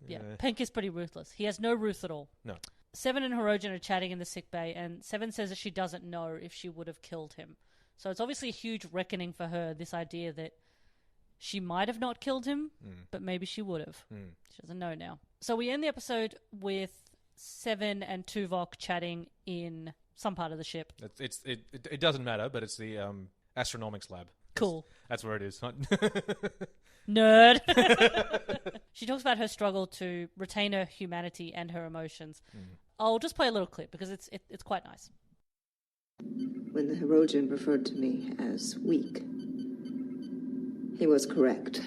Yeah, Penk is pretty ruthless. He has no ruth at all. No. Seven and Hirogen are chatting in the sickbay, and Seven says that she doesn't know if she would have killed him. So it's obviously a huge reckoning for her, this idea that she might have not killed him, but maybe she would have. She doesn't know now. So we end the episode with Seven and Tuvok chatting in some part of the ship. It doesn't matter, but it's the astronomics lab. Cool. That's where it is. Nerd. She talks about her struggle to retain her humanity and her emotions. I'll just play a little clip because it's quite nice. When the Hirogen referred to me as weak, he was correct.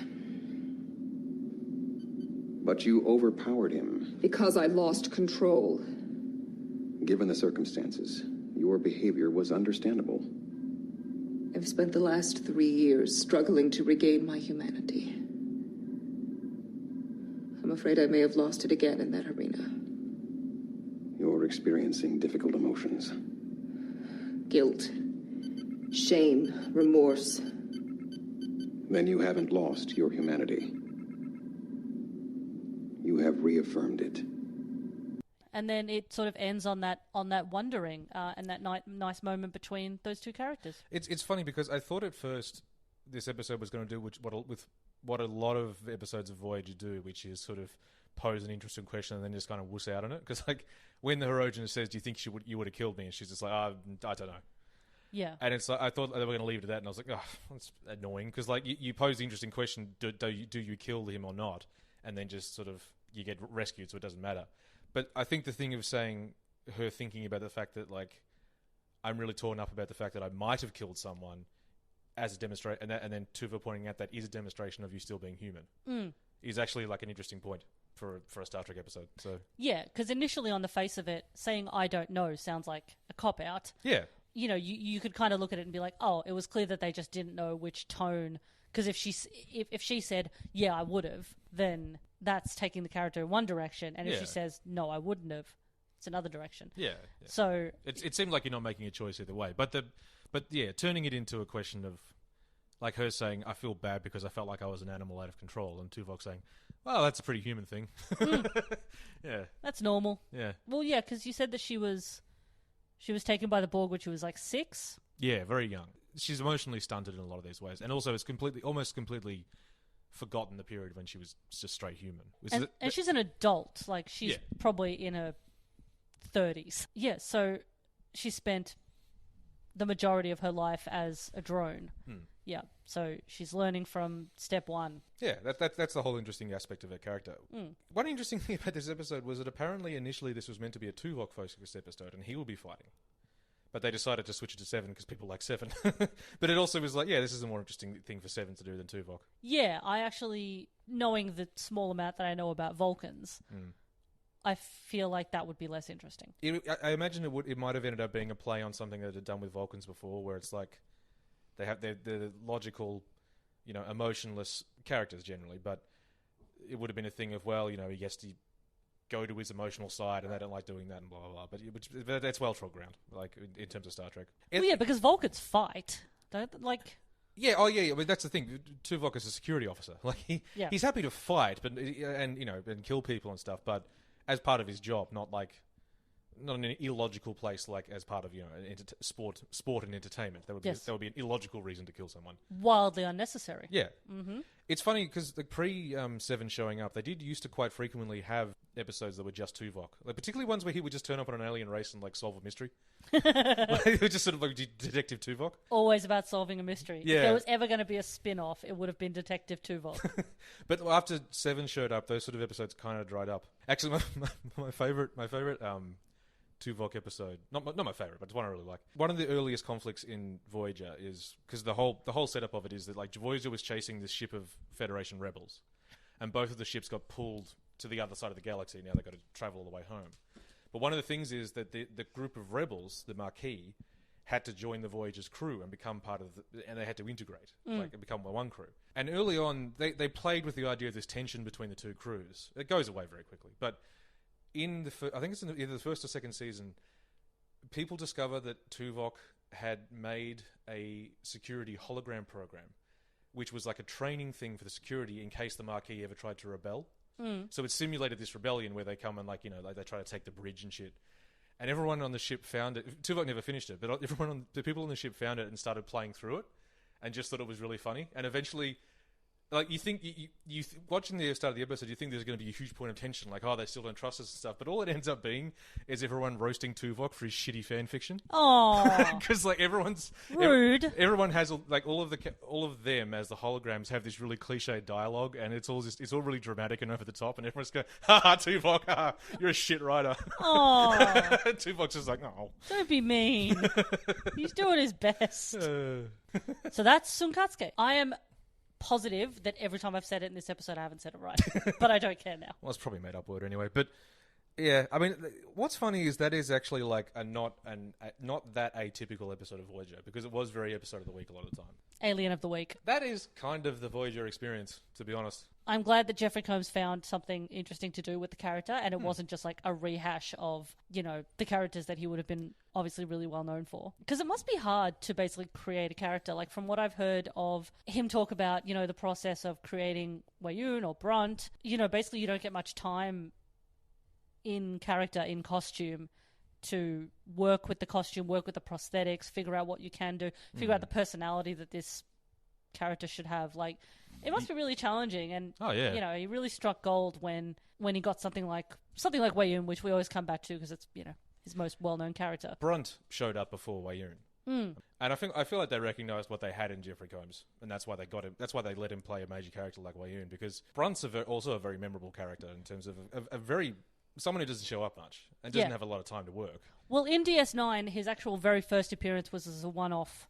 But you overpowered him. Because I lost control. Given the circumstances, your behavior was understandable. I've spent the last 3 years struggling to regain my humanity. I'm afraid I may have lost it again in that arena. You're experiencing difficult emotions. Guilt, shame, remorse. Then you haven't lost your humanity. You have reaffirmed it. And then it sort of ends on that wondering and that nice moment between those two characters. It's funny because I thought at first this episode was going to do with what a lot of episodes of Voyager do, which is sort of pose an interesting question and then just kind of wuss out on it. Because like when the Hirogen says, "Do you think you would have killed me?" and she's just like, "I don't know." Yeah. And it's like I thought they were going to leave it at that, and I was like, "Oh, that's annoying." Because like you pose the interesting question, do you kill him or not? And then just sort of you get rescued, so it doesn't matter. But I think the thing of saying her thinking about the fact that like I'm really torn up about the fact that I might have killed someone as a demonstration, and then Tuva pointing out that is a demonstration of you still being human is actually like an interesting point for a Star Trek episode. So yeah, because initially on the face of it, saying I don't know sounds like a cop out. Yeah, you could kind of look at it and be like, oh, it was clear that they just didn't know which tone. Because if she said yeah I would have, then that's taking the character in one direction, and if she says no I wouldn't have, It's another direction. Yeah. So it seemed like you're not making a choice either way. But turning it into a question of, like her saying, I feel bad because I felt like I was an animal out of control, and Tuvok saying, well, that's a pretty human thing. Yeah. That's normal. Yeah. Well, yeah, because you said that she was taken by the Borg when she was like 6. Yeah, very young. She's emotionally stunted in a lot of these ways, and also it's almost completely forgotten the period when she was just straight human. And she's an adult. Like, she's probably in her 30s. Yeah, so she spent the majority of her life as a drone. Yeah, so she's learning from step 1. Yeah, that's the whole interesting aspect of her character. One interesting thing about this episode was that apparently initially this was meant to be a Tuvok-focused episode, and he will be fighting. But they decided to switch it to 7 because people like 7. But it also was like, this is a more interesting thing for 7 to do than Tuvok. Yeah, I actually, knowing the small amount that I know about Vulcans, I feel like that would be less interesting. I imagine it might have ended up being a play on something that had done with Vulcans before, where it's like they have their logical, emotionless characters generally, but it would have been a thing of, he gets to go to his emotional side, and they don't like doing that, and blah blah blah. But that's well trod ground, like in terms of Star Trek. Well, because Vulcans fight, don't like. Yeah, I mean that's the thing. Tuvok is a security officer. Like he's happy to fight, but and kill people and stuff, but as part of his job, not in an illogical place, like as part of sport and entertainment. That would be an illogical reason to kill someone. Wildly unnecessary. Yeah, It's funny because the pre-7 showing up, they did used to quite frequently have episodes that were just Tuvok, like particularly ones where he would just turn up on an alien race and like solve a mystery. It was just sort of like Detective Tuvok. Always about solving a mystery. Yeah. If there was ever going to be a spin-off, it would have been Detective Tuvok. But after 7 showed up, those sort of episodes kind of dried up. Actually, my favorite Tuvok episode, not my favorite, but it's one I really like. One of the earliest conflicts in Voyager is because the whole setup of it is that like Voyager was chasing this ship of Federation rebels, and both of the ships got pulled to the other side of the galaxy. Now they've got to travel all the way home. But one of the things is that the group of rebels, the Maquis, had to join the Voyager's crew and become part of and they had to integrate, like become one crew. And early on, they played with the idea of this tension between the two crews. It goes away very quickly, but in I think it's in either the first or second season, people discover that Tuvok had made a security hologram program, which was like a training thing for the security in case the Maquis ever tried to rebel. So it simulated this rebellion where they come and like they try to take the bridge and shit. And everyone on the ship found it. Tuvok never finished it, but the people on the ship found it and started playing through it, and just thought it was really funny. And eventually, like you think you watching the start of the episode, you think there's going to be a huge point of tension, like they still don't trust us and stuff. But all it ends up being is everyone roasting Tuvok for his shitty fan fiction. Oh, because like everyone's rude. Everyone has like all of them as the holograms have this really cliched dialogue, and it's all really dramatic and over the top, and everyone's going, "Ha ha, Tuvok, ha, you're a shit writer." Oh, Tuvok's just like, "No, don't be mean." He's doing his best. So that's Tsunkatse. I am positive that every time I've said it in this episode, I haven't said it right, but I don't care now. Well, it's probably a made-up word anyway. But yeah, I mean, what's funny is that is actually like not that atypical episode of Voyager, because it was very episode of the week a lot of the time. Alien of the week. That is kind of the Voyager experience, to be honest. I'm glad that Jeffrey Combs found something interesting to do with the character, and it wasn't just like a rehash of, the characters that he would have been obviously really well known for. Because it must be hard to basically create a character. Like, from what I've heard of him talk about, the process of creating Weyoun or Brunt, basically you don't get much time in character, in costume, to work with the costume, work with the prosthetics, figure out what you can do, figure out the personality that this character should have. Like, it must be really challenging, and he really struck gold when he got something like Weyoun, which we always come back to because it's his most well-known character. Brunt showed up before Weyoun, and I feel like they recognised what they had in Jeffrey Combs, and that's why they got him. That's why they let him play a major character like Weyoun, because Brunt's also a very memorable character in terms of someone who doesn't show up much and doesn't have a lot of time to work. Well, in DS9, his actual very first appearance was as a one-off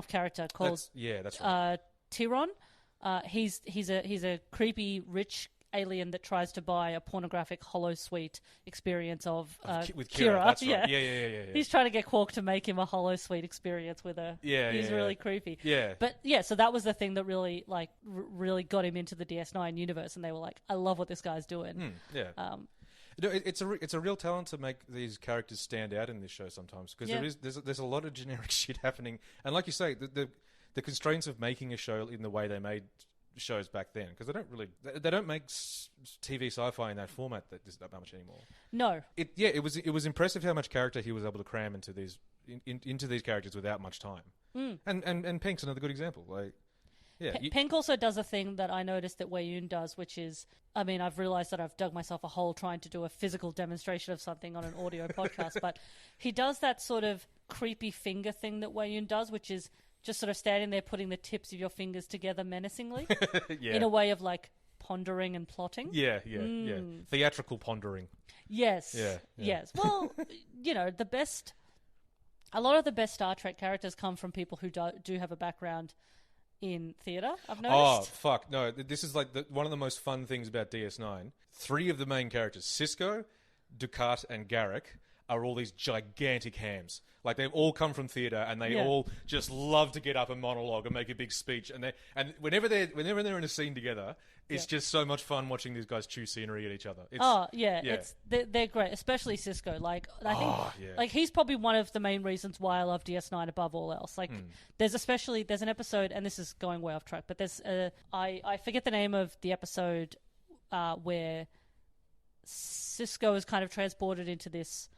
character called that's right. Tyron. He's a creepy rich alien that tries to buy a pornographic holosuite experience of with Kira. That's right. Yeah. He's trying to get Quark to make him a holosuite experience with her. He's really creepy. Yeah. But so that was the thing that really really got him into the DS9 universe, and they were like, I love what this guy's doing. it's a real talent to make these characters stand out in this show sometimes, because there's a lot of generic shit happening, and like you say, the constraints of making a show in the way they made shows back then, because they don't make TV sci-fi in that format that much anymore. No. It was impressive how much character he was able to cram into these characters without much time. And Pink's another good example. Like, yeah, Pink also does a thing that I noticed that Wei Yun does, which is, I mean, I've realised that I've dug myself a hole trying to do a physical demonstration of something on an audio podcast, but he does that sort of creepy finger thing that Wei Yun does, which is just sort of standing there putting the tips of your fingers together menacingly in a way of like pondering and plotting. Yeah. Theatrical pondering. Yes. Yes. Well, a lot of the best Star Trek characters come from people who do have a background in theatre, I've noticed. Oh, fuck. No, this is like one of the most fun things about DS9. 3 of the main characters, Sisko, Dukat, and Garrick, are all these gigantic hams. Like, they've all come from theatre, and they all just love to get up and monologue and make a big speech. And whenever they're in a scene together, it's just so much fun watching these guys chew scenery at each other. They're great, especially Sisko. Like, I think, like, he's probably one of the main reasons why I love DS9 above all else. Like, there's an episode, and this is going way off track, but there's I forget the name of the episode where Sisko is kind of transported into this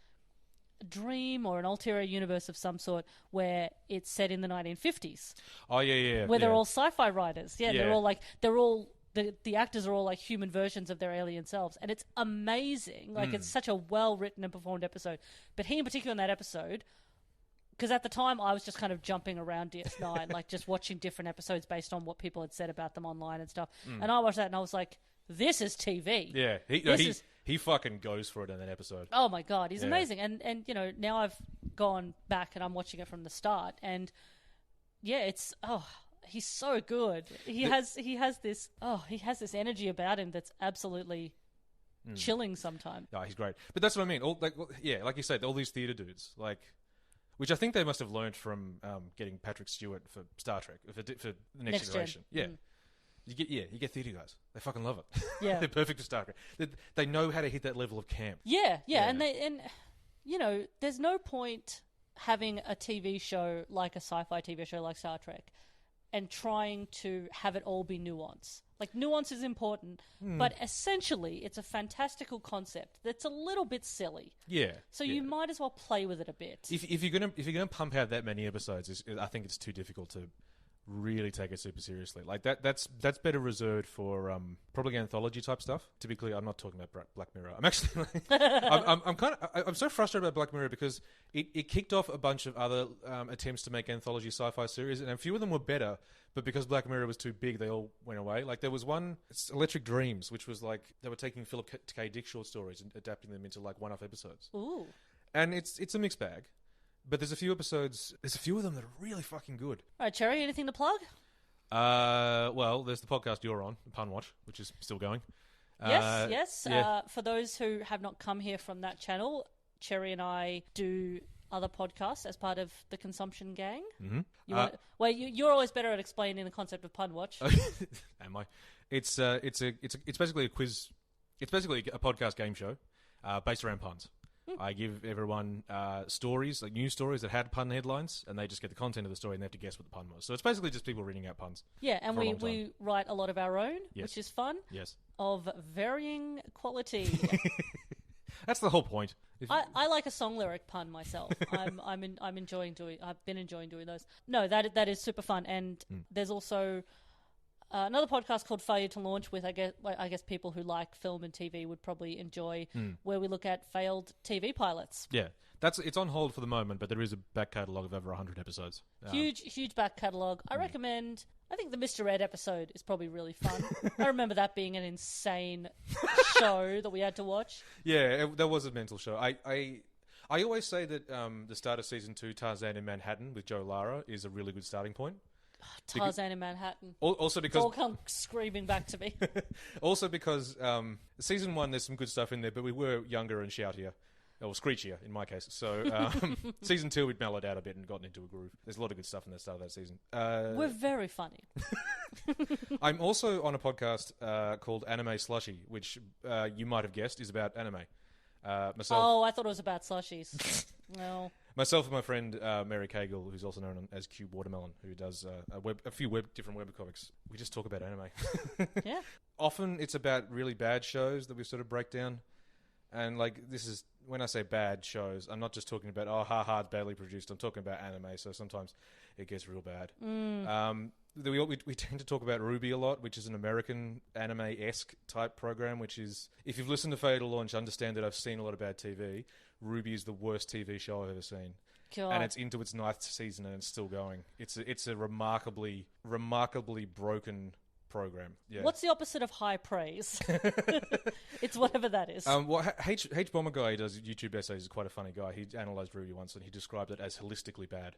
dream or an ulterior universe of some sort where it's set in the 1950s. Oh, yeah. Where they're all sci-fi writers. Yeah, they're all the actors are all like human versions of their alien selves, and it's amazing. Like, it's such a well-written and performed episode. But he in particular in that episode, because at the time I was just kind of jumping around DS9, like just watching different episodes based on what people had said about them online and stuff. And I watched that and I was like, this is TV. Yeah, he fucking goes for it in that episode. Oh my God, he's amazing. And now I've gone back and I'm watching it from the start, and he's so good. He has this energy about him that's absolutely chilling sometimes. No, he's great. But that's what I mean. Like you said, all these theatre dudes, like, which I think they must have learned from getting Patrick Stewart for Star Trek, for the next generation. Yeah. You get theatre guys. They fucking love it. Yeah. They're perfect for Star Trek. They know how to hit that level of camp. Yeah. And there's no point having a TV show like a sci-fi TV show like Star Trek and trying to have it all be nuance. Like, nuance is important, but essentially it's a fantastical concept that's a little bit silly. Yeah. So you might as well play with it a bit. If you're gonna pump out that many episodes, I think it's too difficult to really take it super seriously. Like, that's better reserved for probably anthology type stuff. Typically, I'm not talking about Black Mirror. I'm actually I'm so frustrated about Black Mirror because it kicked off a bunch of other attempts to make anthology sci-fi series, and a few of them were better, but because Black Mirror was too big, they all went away. Like, there was one, it's Electric Dreams, which was like they were taking Philip K. Dick short stories and adapting them into like one-off episodes. Ooh. And it's a mixed bag. But there's a few of them that are really fucking good. All right, Cherry, anything to plug? Well, there's the podcast you're on, Pun Watch, which is still going. Yes. Yeah. For those who have not come here from that channel, Cherry and I do other podcasts as part of the Consumption Gang. Mm-hmm. You're always better at explaining the concept of Pun Watch. Am I? It's basically a quiz. It's basically a podcast game show based around puns. I give everyone stories, like news stories that had pun headlines, and they just get the content of the story and they have to guess what the pun was. So it's basically just people reading out puns. Yeah, and we write a lot of our own, which is fun. Yes. Of varying quality. That's the whole point. I like a song lyric pun myself. I've been enjoying doing those. No, that is super fun. And there's also another podcast called Failure to Launch with, I guess people who like film and TV would probably enjoy, where we look at failed TV pilots. Yeah. It's on hold for the moment, but there is a back catalogue of over 100 episodes. Huge back catalogue. I recommend, I think the Mr. Ed episode is probably really fun. I remember that being an insane show that we had to watch. Yeah, that was a mental show. I always say that the start of season 2, Tarzan in Manhattan with Joe Lara, is a really good starting point. Tarzan in Manhattan. Also because it's all come screaming back to me. Also because season 1, there's some good stuff in there, but we were younger and shoutier. Or screechier, in my case. So season 2, we'd mellowed out a bit and gotten into a groove. There's a lot of good stuff in the start of that season. We're very funny. I'm also on a podcast called Anime Slushie, which you might have guessed is about anime. Myself. Oh, I thought it was about slushies. No. Myself and my friend Mary Cagle, who's also known as Cube Watermelon, who does a few different webcomics. We just talk about anime. Yeah. Often it's about really bad shows that we sort of break down. And like this is when I say bad shows, I'm not just talking about it's badly produced. I'm talking about anime, so sometimes it gets real bad. We tend to talk about Ruby a lot, which is an American anime-esque type program. Which is, if you've listened to Fatal Launch, understand that I've seen a lot of bad TV. Ruby is the worst TV show I've ever seen. God. And it's into its 9th season and it's still going. It's a remarkably broken program. Yeah. What's the opposite of high praise? It's whatever that is. H Bomber Guy, who does YouTube essays, is quite a funny guy. He analysed Ruby once and he described it as holistically bad.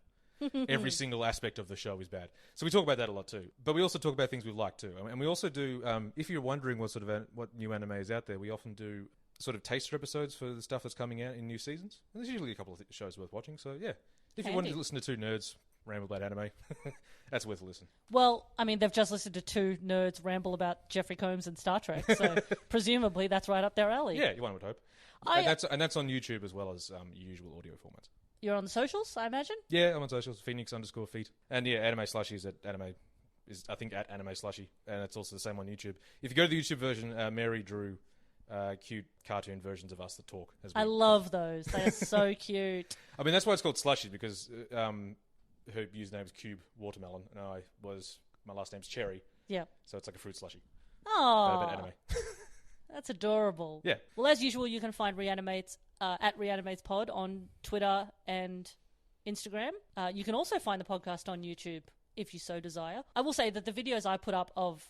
Every single aspect of the show is bad. So we talk about that a lot too. But we also talk about things we like too. And we also do, if you're wondering what new anime is out there, we often do sort of taster episodes for the stuff that's coming out in new seasons. And there's usually a couple of shows worth watching. So yeah, if you wanted to listen to two nerds ramble about anime, that's worth a listen. Well, I mean, they've just listened to two nerds ramble about Jeffrey Combs and Star Trek, so presumably that's right up their alley. Yeah, one would hope. And that's on YouTube as well as usual audio formats. You're on the socials, I imagine? Yeah, I'm on socials, Phoenix_feet. And yeah, Anime Slushie is I think at Anime Slushie, and it's also the same on YouTube. If you go to the YouTube version, Mary drew cute cartoon versions of us that talk. I love those. They are so cute. I mean, that's why it's called Slushie, because her username is Cube Watermelon, and my last name's Cherry. Yeah. So it's like a fruit slushie. Oh, but about anime. That's adorable. Yeah. Well, as usual, you can find Reanimates at ReanimatesPod on Twitter and Instagram. You can also find the podcast on YouTube if you so desire. I will say that the videos I put up of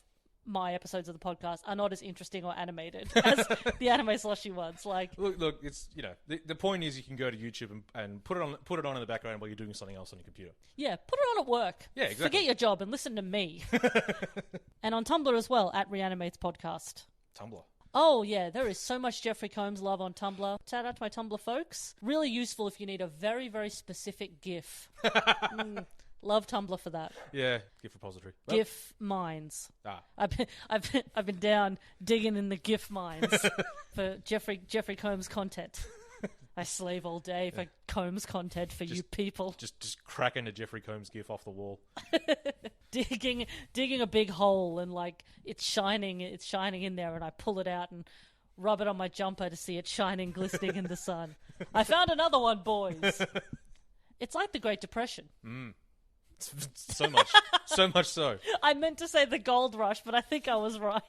my episodes of the podcast are not as interesting or animated as the Anime Slushie ones. Like, look, it's the point is you can go to YouTube and put it on in the background while you're doing something else on your computer. Yeah, put it on at work. Yeah, exactly. Forget your job and listen to me. And on Tumblr as well at Reanimates Podcast. Tumblr. Oh, yeah, there is so much Jeffrey Combs love on Tumblr. Shout out to my Tumblr folks. Really useful if you need a very, very specific GIF. Love Tumblr for that. Yeah, GIF repository. GIF mines. Ah. I've been down digging in the GIF mines for Jeffrey Combs content. I slave all day for Combs content for you people. Just cracking a Jeffrey Combs GIF off the wall. digging a big hole and like it's shining in there, and I pull it out and rub it on my jumper to see it shining, glistening in the sun. I found another one, boys. It's like the Great Depression. So much so. I meant to say the gold rush, but I think I was right.